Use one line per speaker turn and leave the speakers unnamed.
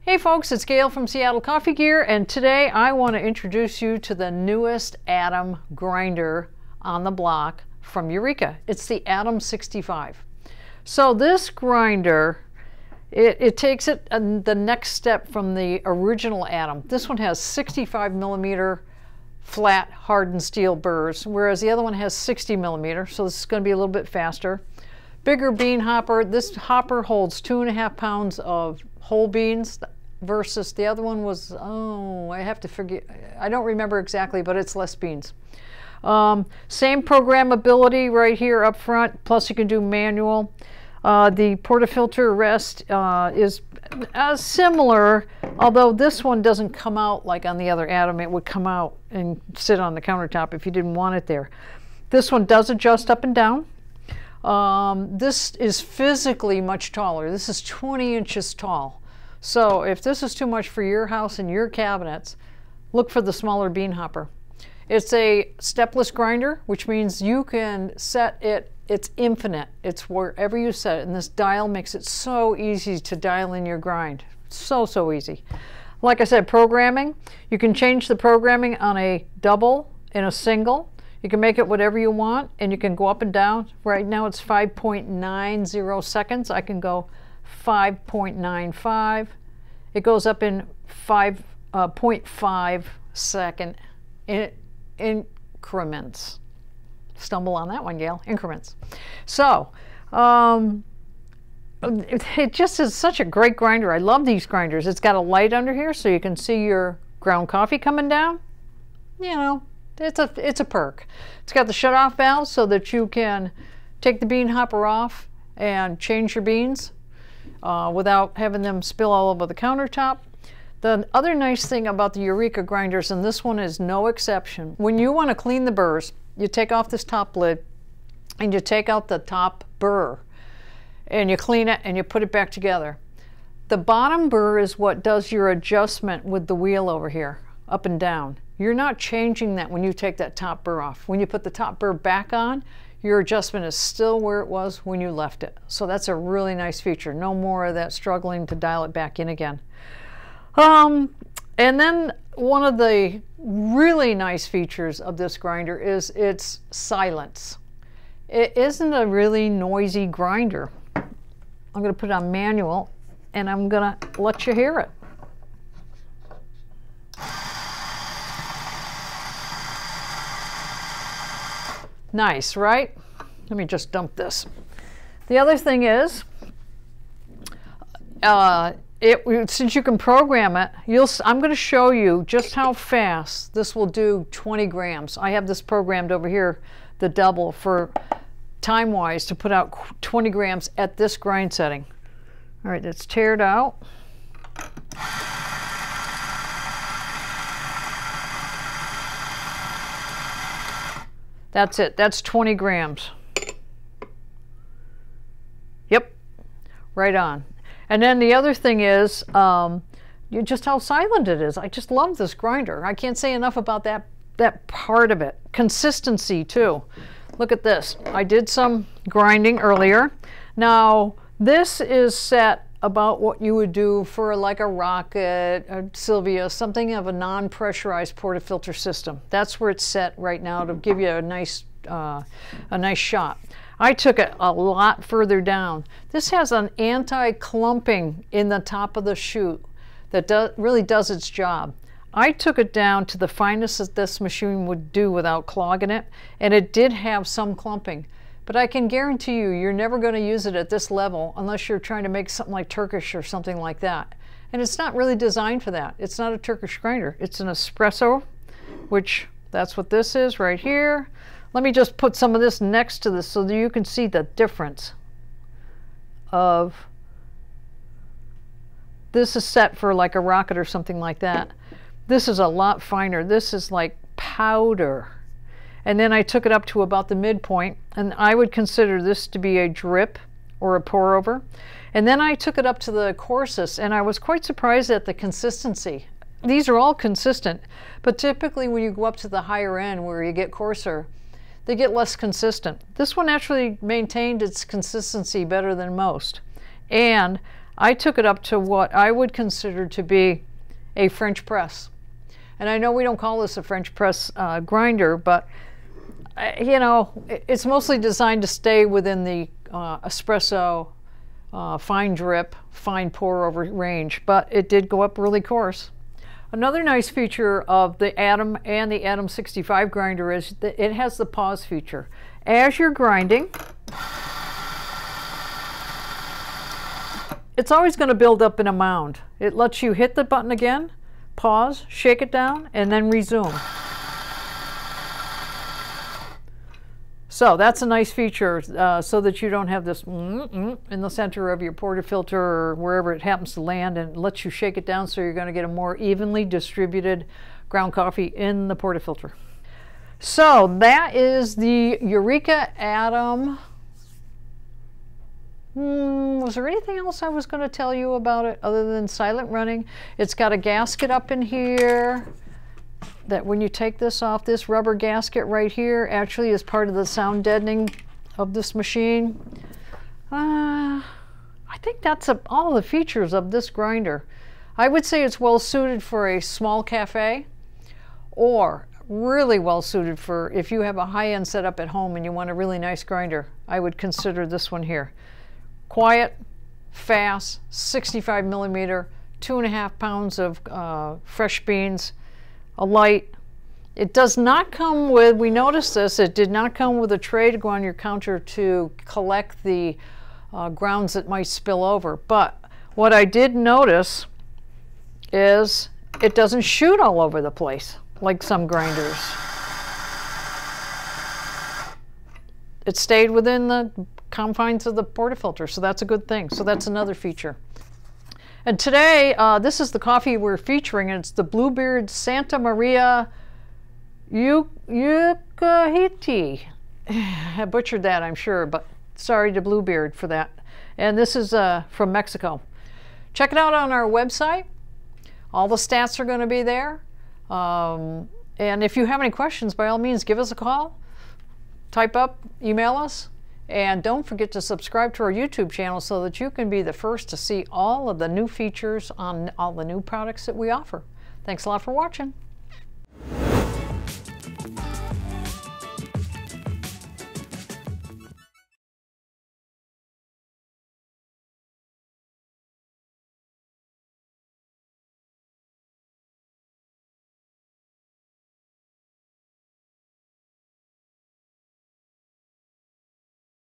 Hey folks, it's Gail from Seattle Coffee Gear, and today I want to introduce you to the newest Atom grinder on the block from Eureka. It's the Atom 65. So this grinder, it takes it the next step from the original Atom. This one has 65 millimeter flat hardened steel burrs, whereas the other one has 60 millimeter, so this is going to be a little bit faster. Bigger bean hopper. This hopper holds 2.5 pounds of whole beans versus the other one was, oh, I have to forget, I don't remember exactly, but it's less beans. Same programmability right here up front, plus you can do manual. The portafilter rest is similar, although this one doesn't come out like on the other Atom. It would come out and sit on the countertop if you didn't want it there. This one does adjust up and down. This is physically much taller. This is 20 inches tall. So if this is too much for your house and your cabinets, look for the smaller bean hopper. It's a stepless grinder, which means you can set it, it's infinite. It's wherever you set it, and this dial makes it so easy to dial in your grind. So easy. Like I said, programming, you can change the programming on a double and a single. You can make it whatever you want, and you can go up and down. Right now it's 5.90 seconds. I can go 5.95. It goes up in 0.5 second increments. Stumble on that one, Gail. Increments. So it just is such a great grinder. I love these grinders. It's got a light under here so you can see your ground coffee coming down. You know, it's a perk. It's got the shut-off valve so that you can take the bean hopper off and change your beans without having them spill all over the countertop. The other nice thing about the Eureka grinders, and this one is no exception, when you want to clean the burrs, you take off this top lid and you take out the top burr and you clean it and you put it back together. The bottom burr is what does your adjustment with the wheel over here, up and down. You're not changing that when you take that top burr off. When you put the top burr back on, your adjustment is still where it was when you left it. So that's a really nice feature. No more of that struggling to dial it back in again. And then one of the really nice features of this grinder is its silence. It isn't a really noisy grinder. I'm going to put it on manual and I'm going to let you hear it. Nice, right? Let me just dump this. The other thing is, since you can program it, I'm going to show you just how fast this will do 20 grams. I have this programmed over here, the double, for time-wise to put out 20 grams at this grind setting. All right, let's tear it out. That's it. That's 20 grams. Yep, right on. And then the other thing is just how silent it is. I just love this grinder. I can't say enough about that part of it. Consistency too. Look at this. I did some grinding earlier. Now this is set about what you would do for like a Rocket, a Sylvia, something of a non-pressurized portafilter system. That's where it's set right now to give you a nice shot. I took it a lot further down. This has an anti-clumping in the top of the chute that really does its job. I took it down to the finest that this machine would do without clogging it, and it did have some clumping. But I can guarantee you, you're never going to use it at this level unless you're trying to make something like Turkish or something like that. And it's not really designed for that. It's not a Turkish grinder. It's an espresso, which that's what this is right here. Let me just put some of this next to this so that you can see the difference of this is set for like a Rocket or something like that. This is a lot finer. This is like powder. And then I took it up to about the midpoint, and I would consider this to be a drip or a pour over. And then I took it up to the coarsest, and I was quite surprised at the consistency. These are all consistent, but typically when you go up to the higher end where you get coarser, they get less consistent. This one actually maintained its consistency better than most. And I took it up to what I would consider to be a French press. And I know we don't call this a French press grinder, but you know, it's mostly designed to stay within the espresso, fine drip, fine pour over range, but it did go up really coarse. Another nice feature of the Atom and the Atom 65 grinder is that it has the pause feature. As you're grinding, it's always going to build up in a mound. It lets you hit the button again, pause, shake it down, and then resume. So that's a nice feature so that you don't have this in the center of your portafilter or wherever it happens to land, and it lets you shake it down so you're going to get a more evenly distributed ground coffee in the portafilter. So that is the Eureka Atom. Was there anything else I was going to tell you about it other than silent running? It's got a gasket up in here that when you take this off, this rubber gasket right here actually is part of the sound deadening of this machine. I think that's all the features of this grinder. I would say it's well suited for a small cafe, or really well suited for if you have a high-end setup at home and you want a really nice grinder. I would consider this one here. Quiet, fast, 65 millimeter, 2.5 pounds of fresh beans, a light. It does not come with, we noticed this, it did not come with a tray to go on your counter to collect the grounds that might spill over. But what I did notice is it doesn't shoot all over the place like some grinders. It stayed within the confines of the portafilter, so that's a good thing. So that's another feature. And today, this is the coffee we're featuring, and it's the Bluebeard Santa Maria Eureka. I butchered that, I'm sure, but sorry to Bluebeard for that. And this is from Mexico. Check it out on our website. All the stats are going to be there. And if you have any questions, by all means, give us a call, type up, email us. And don't forget to subscribe to our YouTube channel so that you can be the first to see all of the new features on all the new products that we offer. Thanks a lot for watching.